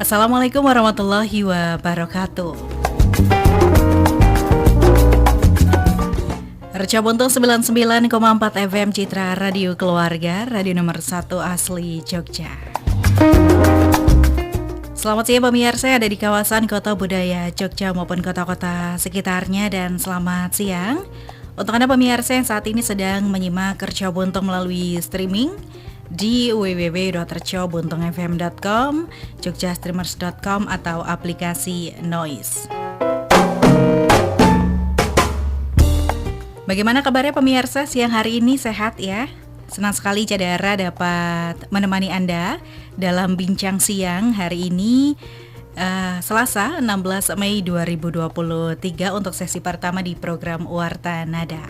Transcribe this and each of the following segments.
Assalamualaikum warahmatullahi wabarakatuh. Reca Buntung 99,4 FM Citra Radio Keluarga, radio nomor 1 asli Jogja. Selamat siang pemirsa yang ada di kawasan Kota Budaya Jogja maupun kota-kota sekitarnya, dan selamat siang untuk Anda pemirsa yang saat ini sedang menyimak Reca Buntung melalui streaming di www.recabuntungfm.com, jogjastreamers.com atau aplikasi Noise. Bagaimana kabarnya pemirsa siang hari ini, sehat ya? Senang sekali Cadara dapat menemani Anda dalam bincang siang hari ini, Selasa 16 Mei 2023 untuk sesi pertama di program Warta Nada.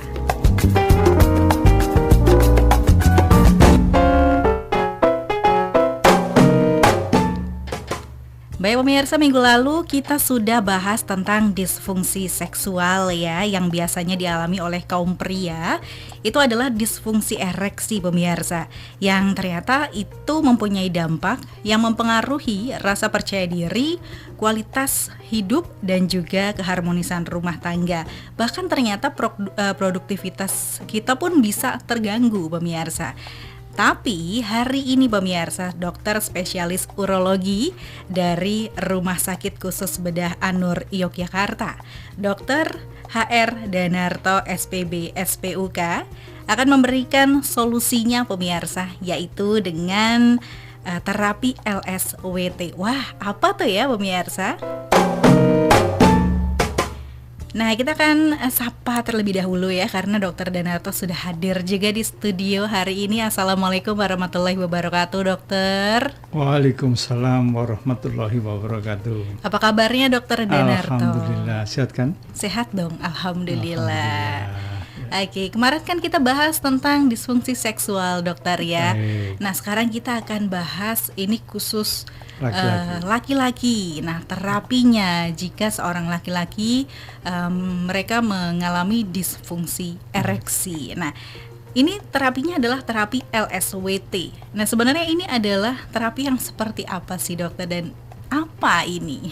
Baik pemirsa, minggu lalu kita sudah bahas tentang disfungsi seksual ya, yang biasanya dialami oleh kaum pria. Itu adalah disfungsi ereksi pemirsa, yang ternyata itu mempunyai dampak yang mempengaruhi rasa percaya diri, kualitas hidup, dan juga keharmonisan rumah tangga. Bahkan ternyata produktivitas kita pun bisa terganggu pemirsa. Tapi hari ini pemirsa, dokter spesialis urologi dari Rumah Sakit Khusus Bedah Anur Yogyakarta, Dr. HR Danarto SPB SPUK, akan memberikan solusinya pemirsa, yaitu dengan terapi LSWT. Wah, apa tuh ya pemirsa? Nah, kita akan sapa terlebih dahulu ya, karena Dr. Danarto sudah hadir juga di studio hari ini. Assalamualaikum warahmatullahi wabarakatuh, dokter. Waalaikumsalam warahmatullahi wabarakatuh. Apa kabarnya Dr. Danarto? Alhamdulillah, sehat kan? Sehat dong, alhamdulillah. Oke, kemarin kan kita bahas tentang disfungsi seksual, dokter ya. Baik. Nah, sekarang kita akan bahas ini khusus Laki-laki. Nah, terapinya jika seorang laki-laki mereka mengalami disfungsi ereksi. Nah, ini terapinya adalah terapi LSWT. Nah, sebenarnya ini adalah terapi yang seperti apa sih, dokter, dan apa ini?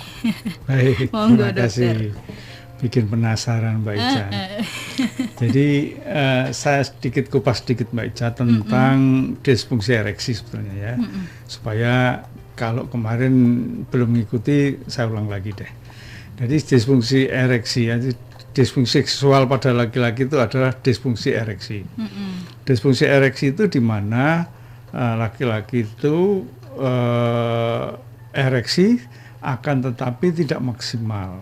Baik, Monggo, terima kasih. Bikin penasaran Mbak Ica. Jadi saya kupas sedikit Mbak Ica tentang disfungsi ereksi sebenarnya ya, supaya kalau kemarin belum mengikuti, saya ulang lagi deh. Jadi disfungsi ereksi ya, disfungsi seksual pada laki-laki itu adalah disfungsi ereksi. Disfungsi ereksi itu di mana laki-laki itu ereksi akan tetapi tidak maksimal.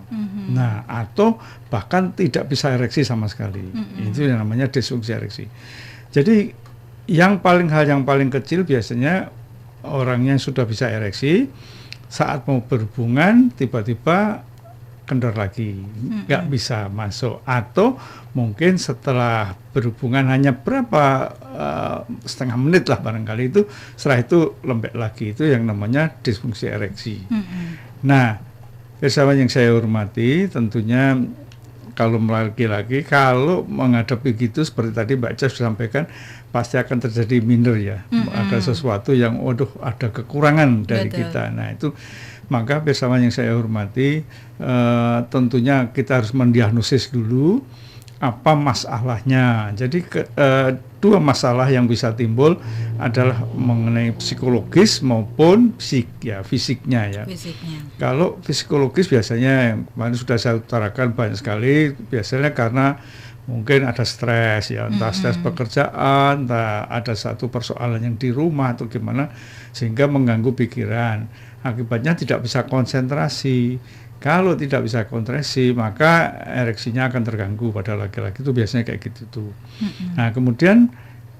Nah, atau bahkan tidak bisa ereksi sama sekali. Itu yang namanya disfungsi ereksi. Jadi hal yang paling kecil biasanya orangnya sudah bisa ereksi, saat mau berhubungan tiba-tiba kendor lagi, nggak bisa masuk, atau mungkin setelah berhubungan hanya setengah menit lah barangkali, itu setelah itu lembek lagi. Itu yang namanya disfungsi ereksi. Nah, bersama yang saya hormati, tentunya kalau laki-laki kalau menghadapi gitu seperti tadi Mbak Ica sudah sampaikan, pasti akan terjadi minder ya. Ada sesuatu yang ada kekurangan dari kita. Nah, itu maka bersama yang saya hormati, tentunya kita harus mendiagnosis dulu apa masalahnya. Jadi dua masalah yang bisa timbul adalah mengenai psikologis maupun fisiknya ya. Kalau psikologis biasanya yang kemarin sudah saya utarakan banyak sekali, biasanya karena mungkin ada stres ya, entah stres pekerjaan, entah ada satu persoalan yang di rumah atau gimana, sehingga mengganggu pikiran. Akibatnya tidak bisa konsentrasi. Kalau tidak bisa konsentrasi, maka ereksinya akan terganggu pada laki-laki, itu biasanya kayak gitu tuh. Nah, kemudian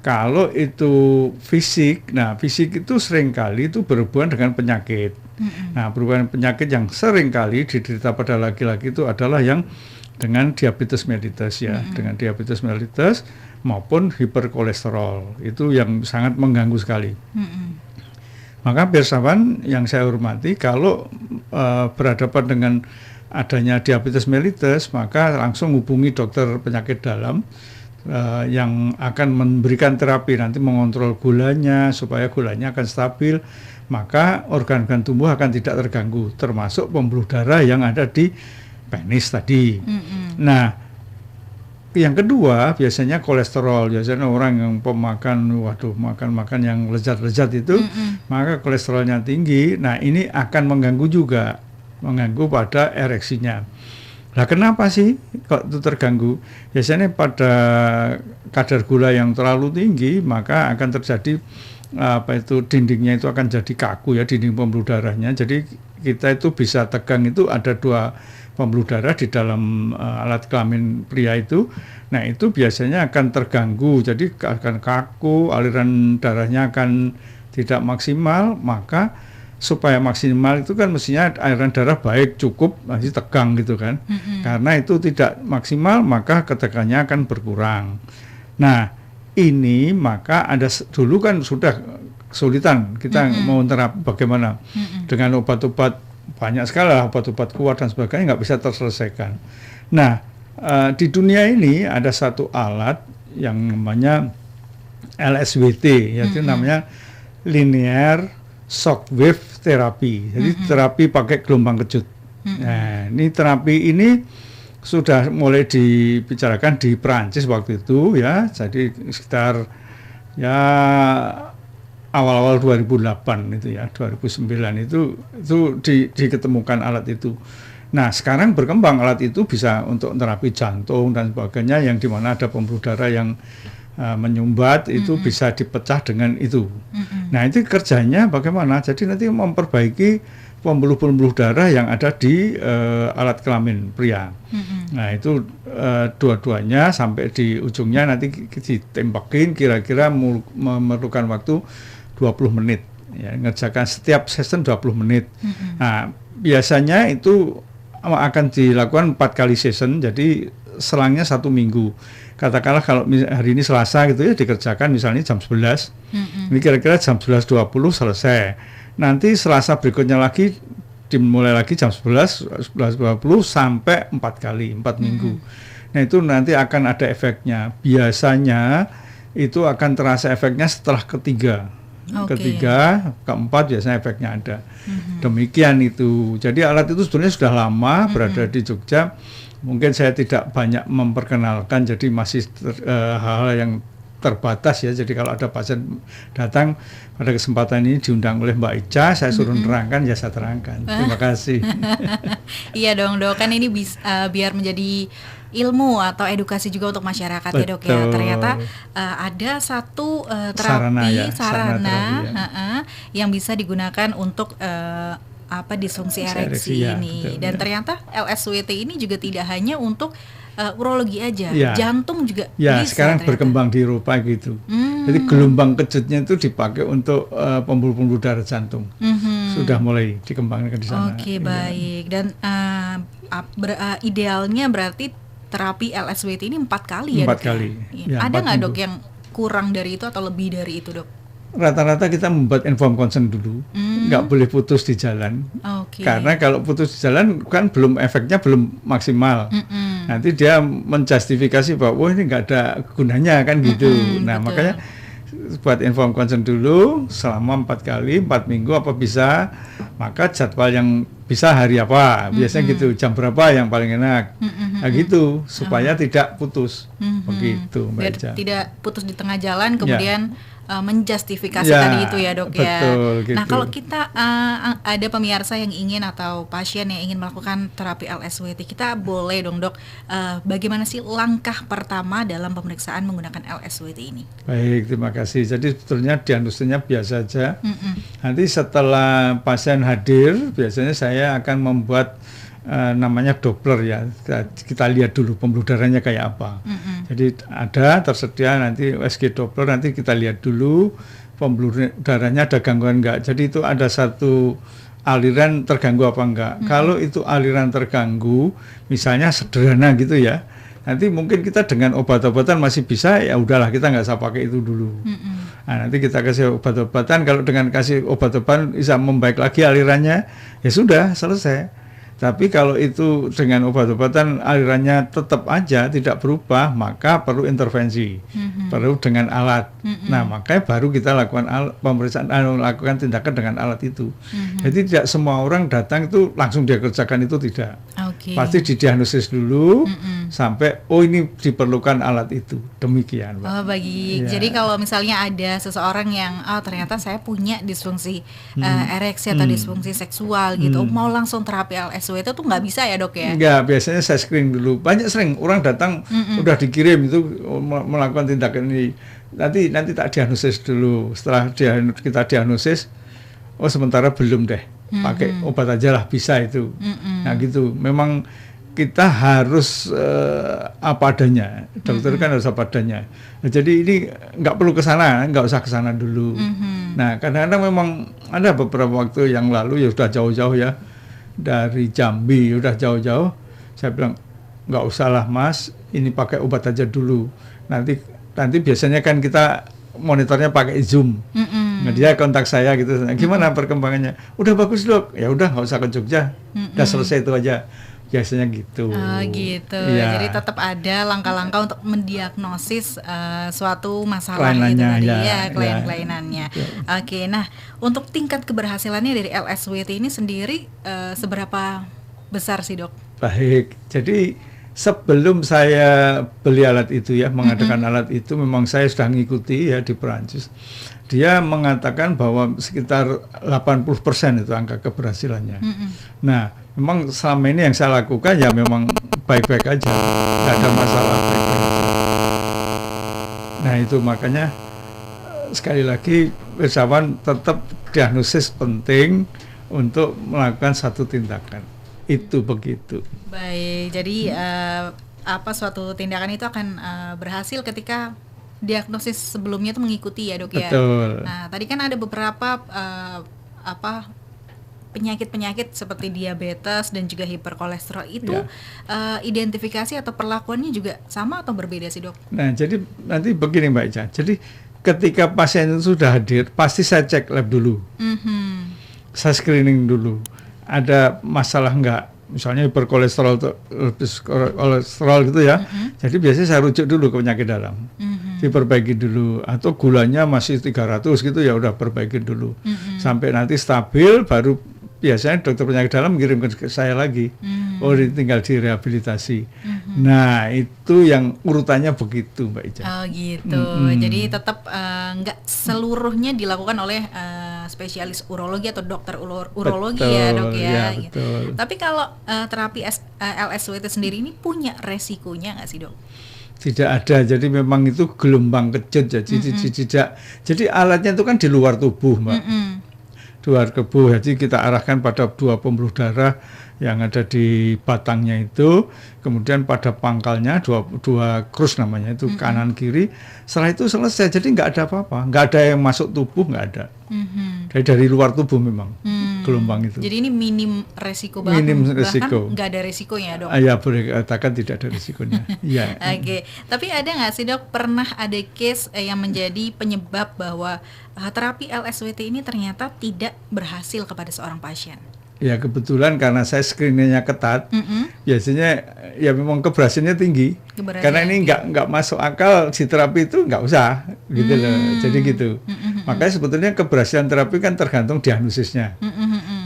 kalau itu fisik, nah fisik itu seringkali itu berhubungan dengan penyakit. Nah, berhubungan penyakit yang seringkali diderita pada laki-laki itu adalah yang dengan diabetes mellitus ya, dengan diabetes mellitus maupun hiperkolesterol, itu yang sangat mengganggu sekali. Maka bersama yang saya hormati, kalau berhadapan dengan adanya diabetes mellitus, maka langsung hubungi dokter penyakit dalam yang akan memberikan terapi nanti mengontrol gulanya supaya gulanya akan stabil, maka organ-organ tubuh akan tidak terganggu, termasuk pembuluh darah yang ada di penis tadi. Nah, yang kedua biasanya kolesterol. Biasanya orang yang pemakan, makan yang lezat-lezat itu, maka kolesterolnya tinggi. Nah, ini akan mengganggu juga, mengganggu pada ereksinya. Nah, kenapa sih kok itu terganggu? Biasanya pada kadar gula yang terlalu tinggi, maka akan terjadi dindingnya itu akan jadi kaku ya, dinding pembuluh darahnya. Jadi kita itu bisa tegang, itu ada 2 pembuluh darah di dalam alat kelamin pria itu. Nah, itu biasanya akan terganggu, jadi akan kaku, aliran darahnya akan tidak maksimal. Maka supaya maksimal itu kan mestinya aliran darah baik, cukup, masih tegang gitu kan. Karena itu tidak maksimal, maka ketegangannya akan berkurang. Nah, ini maka ada dulu kan sudah kesulitan kita mau terapi bagaimana dengan obat-obat, banyak sekali lah obat-obat kuat dan sebagainya, nggak bisa terselesaikan. Nah, di dunia ini ada satu alat yang namanya LSWT, yaitu namanya linear shockwave terapi. Jadi terapi pakai gelombang kejut. Nah, ini terapi ini sudah mulai dibicarakan di Perancis waktu itu ya. Jadi sekitar ya awal-awal 2008 itu ya, 2009 itu diketemukan alat itu. Nah, sekarang berkembang alat itu bisa untuk terapi jantung dan sebagainya, yang dimana ada pembuluh darah yang menyumbat itu bisa dipecah dengan itu. Nah, itu kerjanya bagaimana? Jadi nanti memperbaiki pembuluh-pembuluh darah yang ada di alat kelamin pria. Nah, itu dua-duanya sampai di ujungnya nanti ditembakin, kira-kira memerlukan waktu 20 menit. Ya, ngerjakan setiap session 20 menit. Nah, biasanya itu akan dilakukan 4 kali session, jadi selangnya 1 minggu. Katakanlah kalau hari ini Selasa gitu ya, dikerjakan misalnya jam 11, ini kira-kira jam 11.20 selesai. Nanti Selasa berikutnya lagi dimulai lagi jam 11.20 sampai 4 kali, 4 minggu. Nah, itu nanti akan ada efeknya. Biasanya itu akan terasa efeknya setelah ketiga, keempat biasanya efeknya ada. Demikian itu. Jadi alat itu sebenarnya sudah lama berada di Jogja. Mungkin saya tidak banyak memperkenalkan, jadi masih hal-hal yang terbatas ya. Jadi kalau ada pasien datang pada kesempatan ini diundang oleh Mbak Ica, saya suruh nerangkan, ya saya terangkan. Terima kasih. Iya dong Dok, kan ini biar menjadi ilmu atau edukasi juga untuk masyarakat. Betul. Ya Dok ya. Ternyata ada satu terapi sarana yang bisa digunakan untuk disfungsi ereksi ini. Betul, dan ternyata LSWT ini juga tidak hanya untuk urologi aja, jantung juga bisa. Sekarang ternyata berkembang di Eropa gitu. Jadi gelombang kejutnya itu dipakai untuk pembuluh-pembuluh darah jantung. Sudah mulai dikembangkan di sana. Oke, baik. Dan idealnya berarti terapi LSWT ini 4 kali ya, 4 kali. Ya, ada nggak Dok yang kurang dari itu atau lebih dari itu, Dok? Rata-rata kita membuat informed consent dulu, nggak boleh putus di jalan. Karena kalau putus di jalan kan efeknya belum maksimal. Nanti dia menjustifikasi bahwa ini nggak ada gunanya kan gitu. Nah, betul. Makanya buat informed consent dulu selama 4 kali, 4 minggu apa bisa. Maka jadwal yang bisa hari apa, biasanya gitu, jam berapa yang paling enak. Nah, gitu supaya tidak putus. Begitu, Mbak Ica. Tidak putus di tengah jalan kemudian menjustifikasi tadi itu ya Dok ya. Gitu. Nah, kalau kita ada pemirsa yang ingin atau pasien yang ingin melakukan terapi LSWT, kita boleh dong Dok, bagaimana sih langkah pertama dalam pemeriksaan menggunakan LSWT ini? Baik, terima kasih. Jadi sebetulnya diagnosisnya biasa saja. Nanti setelah pasien hadir, biasanya saya akan membuat namanya Doppler ya. Kita lihat dulu pembuluh darahnya kayak apa. Jadi ada tersedia nanti USG Doppler, nanti kita lihat dulu pembuluh darahnya ada gangguan enggak. Jadi itu ada satu aliran terganggu apa enggak. Kalau itu aliran terganggu, misalnya sederhana gitu ya, nanti mungkin kita dengan obat-obatan masih bisa, ya udahlah kita nggak usah pakai itu dulu. Nah, nanti kita kasih obat-obatan, kalau dengan kasih obat-obatan bisa membaik lagi alirannya, ya sudah selesai. Tapi kalau itu dengan obat-obatan alirannya tetap aja tidak berubah, maka perlu intervensi, perlu dengan alat. Nah, makanya baru kita lakukan pemeriksaan, lakukan tindakan dengan alat itu. Jadi tidak semua orang datang itu langsung dia kerjakan, itu tidak. Pasti didiagnosis dulu sampai ini diperlukan alat itu. Demikian, Pak. Jadi kalau misalnya ada seseorang yang ternyata saya punya disfungsi ereksi atau disfungsi seksual gitu, mau langsung terapi LSW itu tuh nggak bisa ya, Dok ya? Enggak, biasanya saya screening dulu. Banyak sering orang datang udah dikirim itu melakukan tindakan ini. Nanti tak diagnosis dulu. Setelah kita diagnosis, sementara belum deh. Pakai obat aja lah, bisa itu. Nah gitu. Memang kita harus apa adanya. Dokter kan harus apa adanya. Nah, jadi ini nggak perlu ke sana, nggak usah ke sana dulu. Nah, kadang-kadang memang ada beberapa waktu yang lalu ya sudah jauh-jauh ya, dari Jambi udah jauh-jauh. Saya bilang nggak usah lah Mas, ini pakai obat aja dulu. Nanti biasanya kan kita monitornya pakai Zoom. Nah, dia kontak saya gitu, gimana perkembangannya? Udah bagus Dok. Ya udah nggak usah ke Jogja, udah selesai itu aja. Biasanya gitu. Gitu. Ya. Jadi tetap ada langkah-langkah untuk mendiagnosis suatu masalah itu tadi ya, kelainan-kelainannya. Oke, nah untuk tingkat keberhasilannya dari LSWT ini sendiri seberapa besar sih, Dok? Baik. Jadi sebelum saya beli alat itu ya, mengadakan alat itu, memang saya sudah mengikuti ya di Perancis. Dia mengatakan bahwa sekitar 80% itu angka keberhasilannya. Nah, memang selama ini yang saya lakukan ya memang baik-baik aja, nggak ada masalah, baik-baik aja. Nah itu makanya sekali lagi filsafat tetap diagnosis penting untuk melakukan satu tindakan. Itu begitu. Baik, jadi suatu tindakan itu akan berhasil ketika diagnosis sebelumnya itu mengikuti ya, Dok ya. Betul. Nah, tadi kan ada beberapa penyakit-penyakit seperti diabetes dan juga hiperkolesterol itu identifikasi atau perlakuannya juga sama atau berbeda sih, Dok? Nah, jadi nanti begini Mbak Ica. Jadi ketika pasien itu sudah hadir, pasti saya cek lab dulu. Saya screening dulu. Ada masalah enggak? Misalnya hiperkolesterol gitu ya. Jadi biasanya saya rujuk dulu ke penyakit dalam. Diperbaiki dulu, atau gulanya masih 300 gitu ya udah perbaiki dulu. Sampai nanti stabil, baru biasanya dokter penyakit dalam mengirim ke saya lagi. Tinggal direhabilitasi. Nah, itu yang urutannya begitu, Mbak Ica. Oh gitu. Jadi tetap nggak seluruhnya dilakukan oleh spesialis urologi atau dokter urologi. Betul, ya, Dok ya. Gitu. Tapi kalau terapi LSWT sendiri ini punya resikonya nggak sih, Dok? Tidak ada, jadi memang itu gelombang kejut, jadi alatnya itu kan di luar tubuh, Mbak. Di luar tubuh, jadi kita arahkan pada dua pembuluh darah yang ada di batangnya itu, kemudian pada pangkalnya dua krus namanya itu, kanan kiri. Setelah itu selesai, jadi nggak ada apa-apa, nggak ada yang masuk tubuh, nggak ada. Dari luar tubuh memang gelombang itu. Jadi ini minim resiko banget. Minim resiko. Bahkan nggak ada resikonya, Dok. Ya boleh katakan tidak ada resikonya. Ya. Oke. Tapi ada nggak sih, Dok, pernah ada case yang menjadi penyebab bahwa terapi LSWT ini ternyata tidak berhasil kepada seorang pasien? Ya kebetulan karena saya screeningnya ketat, biasanya ya memang keberhasilannya tinggi. Karena ini nggak masuk akal si terapi itu nggak usah gitu loh. Jadi gitu. Makanya sebetulnya keberhasilan terapi kan tergantung diagnosisnya.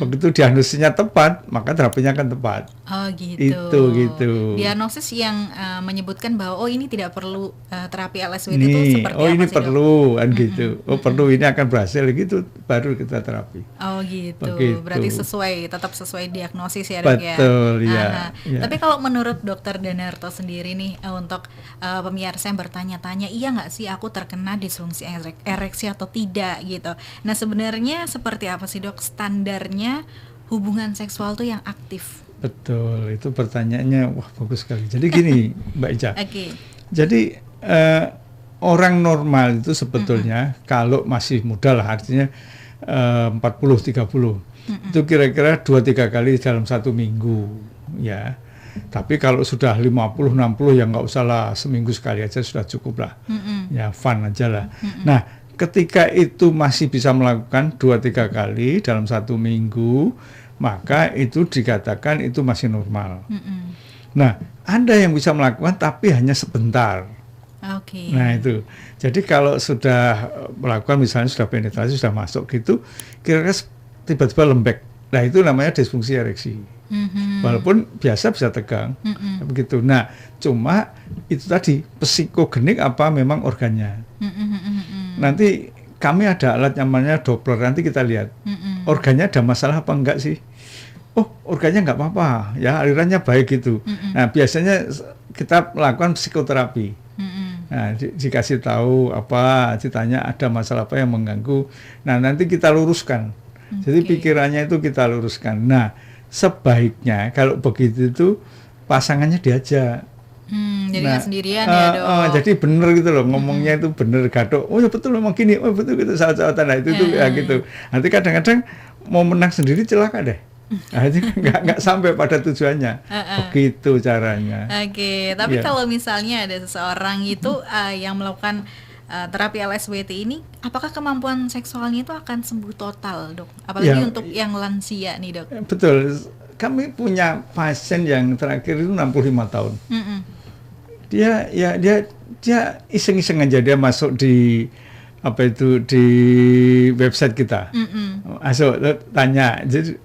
Begitu diagnosisnya tepat, maka terapinya akan tepat. Oh gitu. Itu gitu. Diagnosis yang menyebutkan bahwa ini tidak perlu terapi LSWT itu seperti apa ini sih, perlu kan gitu. Perlu, ini akan berhasil gitu, baru kita terapi. Oh gitu. Begitu. Berarti tetap sesuai diagnosis ya, Dok ya. Betul ya. Tapi kalau menurut Dokter Danarto sendiri nih, untuk pemirsa yang bertanya-tanya, iya nggak sih aku terkena disfungsi ereksi atau tidak gitu. Nah sebenarnya seperti apa sih, Dok, standarnya hubungan seksual tuh yang aktif? Betul, itu pertanyaannya wah bagus sekali. Jadi gini Mbak Ica. Jadi orang normal itu sebetulnya kalau masih muda lah, artinya 40-30 itu kira-kira 2-3 kali dalam satu minggu ya. Tapi kalau sudah 50-60 ya nggak usah lah, seminggu sekali aja sudah cukup lah. Ya fun aja lah. Nah ketika itu masih bisa melakukan 2-3 kali dalam 1 minggu, maka itu dikatakan itu masih normal. Nah, ada yang bisa melakukan tapi hanya sebentar. Oke. Nah itu, jadi kalau sudah melakukan misalnya sudah penetrasi, sudah masuk gitu, kira-kira tiba-tiba lembek. Nah itu namanya disfungsi ereksi. Walaupun biasa bisa tegang, begitu. Nah, cuma itu tadi psikogenik apa memang organnya. Nanti kami ada alat namanya Doppler, nanti kita lihat organnya ada masalah apa enggak sih. Oh, organnya enggak apa-apa, ya alirannya baik gitu. Nah, biasanya kita melakukan psikoterapi. Nah, dikasih tahu apa, ditanya ada masalah apa yang mengganggu. Nah, nanti kita luruskan. Jadi pikirannya itu kita luruskan. Nah, sebaiknya kalau begitu itu pasangannya diajak. Jadi nggak sendirian ya dok. Jadi bener gitu loh, ngomongnya itu bener gadok. Oh ya betul memang gini, oh betul gitu salah-salah. Nah itu ya gitu. Nanti kadang-kadang mau menang sendiri celaka deh. Nah, itu nggak sampai pada tujuannya. Begitu caranya. Oke, tapi kalau misalnya ada seseorang itu yang melakukan terapi LSWT ini, apakah kemampuan seksualnya itu akan sembuh total, dok? Apalagi untuk yang lansia nih, dok. Betul. Kami punya pasien yang terakhir itu 65 tahun. Dia iseng-iseng aja dia masuk di di website kita. Masuk tanya. Jadi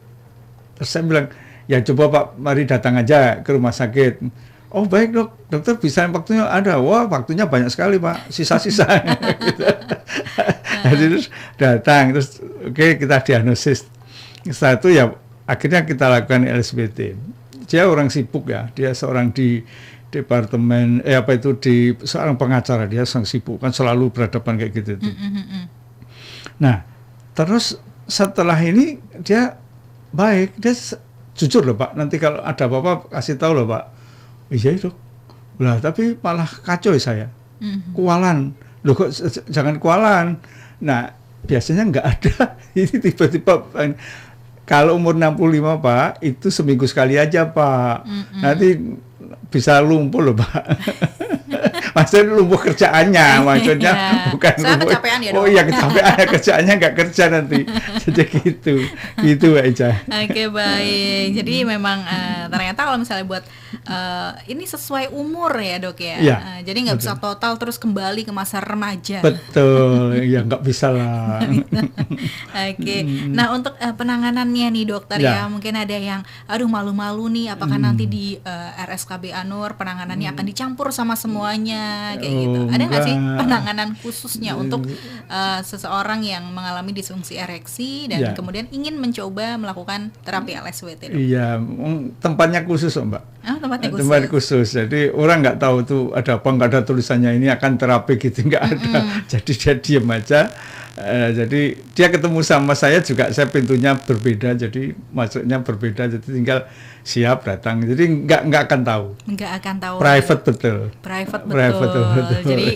terus saya bilang, ya coba Pak, mari datang aja ke rumah sakit. Oh baik dok, dokter bisa waktunya ada. Wah waktunya banyak sekali Pak, sisa-sisa. Jadi terus datang, terus oke, kita diagnosis. Setelah itu ya akhirnya kita lakukan LSWT. Dia orang sibuk ya, dia seorang di departemen seorang pengacara, dia sangat sibuk kan, selalu berhadapan kayak gitu. Nah terus setelah ini dia baik, dia jujur loh Pak, nanti kalau ada apa-apa kasih tahu loh Pak. Iya itu lah, tapi malah kacau saya, kualan loh, kok jangan kualan. Nah biasanya nggak ada. Ini tiba-tiba kalau umur 65 Pak, itu seminggu sekali aja Pak. Nanti bisa lumpuh loh Pak. Maksudnya lumpuh kerjaannya, maksudnya bukan saya lumpuh. kecapean ya, Oh iya kecapean, kerjaannya nggak kerja nanti. Jadi gitu Mbak Ica. Oke baik, jadi memang ternyata kalau misalnya buat ini sesuai umur ya dok ya, jadi nggak bisa total terus kembali ke masa remaja. Betul, ya nggak bisa lah. Oke, nah untuk penanganannya nih dokter ya, mungkin ada yang aduh malu-malu nih, apakah nanti di RSKB Anur penanganannya akan dicampur sama semuanya kayak gitu. Ada nggak sih penanganan khususnya untuk seseorang yang mengalami disfungsi ereksi dan kemudian ingin mencoba melakukan terapi LSWT? Iya, tempatnya khusus Mbak. Tempatnya khusus. Tempat khusus. Jadi orang nggak tahu tuh ada apa, nggak ada tulisannya ini akan terapi gitu, nggak ada. Jadi dia diam aja. Jadi dia ketemu sama saya juga, saya pintunya berbeda, jadi masuknya berbeda, jadi tinggal siap datang, jadi nggak akan tahu. Nggak akan tahu. Private betul. Private betul. Jadi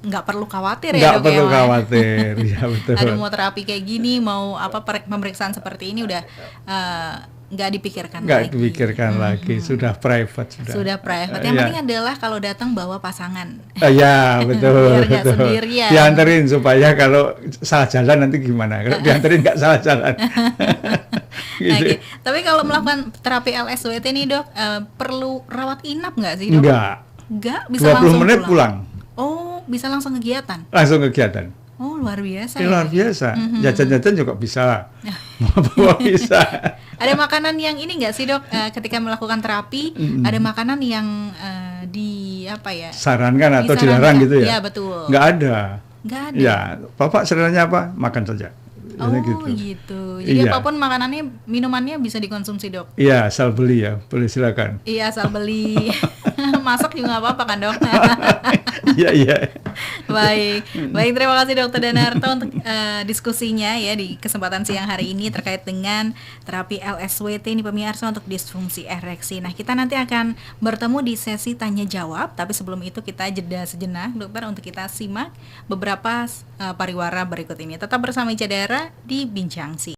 nggak perlu khawatir ya dok. Nggak perlu khawatir, ya betul. Ada mau terapi kayak gini, mau pemeriksaan seperti ini udah nggak dipikirkan lagi, sudah private. Sudah private. Yang penting adalah kalau datang bawa pasangan. Ya betul. Biar nggak sendirian. Dianterin supaya kalau salah jalan nanti gimana? Kalau dianterin nggak salah jalan. Gitu. Oke. Tapi kalau melakukan terapi LSWT nih dok, perlu rawat inap nggak sih dok? Nggak, bisa 20 langsung menit pulang. Oh, bisa langsung kegiatan? Langsung kegiatan. Oh, luar biasa. Luar biasa. Jajan-jajan juga bisa. Bawa bisa. Ada makanan yang ini nggak sih dok? Ketika melakukan terapi, ada makanan yang sarankan atau dilarang gitu ya? Iya betul. Nggak ada. Ya, Bapak sebenarnya apa? Makan saja. Oh gitu. Jadi apapun makanannya, minumannya bisa dikonsumsi dok? Iya, asal beli ya, boleh silakan. Iya, asal beli. Masak juga nggak apa-apa kan dok? Iya. Baik, terima kasih Dokter Danarto untuk diskusinya ya di kesempatan siang hari ini terkait dengan terapi LSWT ini pemirsa untuk disfungsi ereksi. Nah kita nanti akan bertemu di sesi tanya jawab, tapi sebelum itu kita jeda sejenak dokter untuk kita simak beberapa pariwara berikut ini. Tetap bersama Ica Dara di Bincang Siang.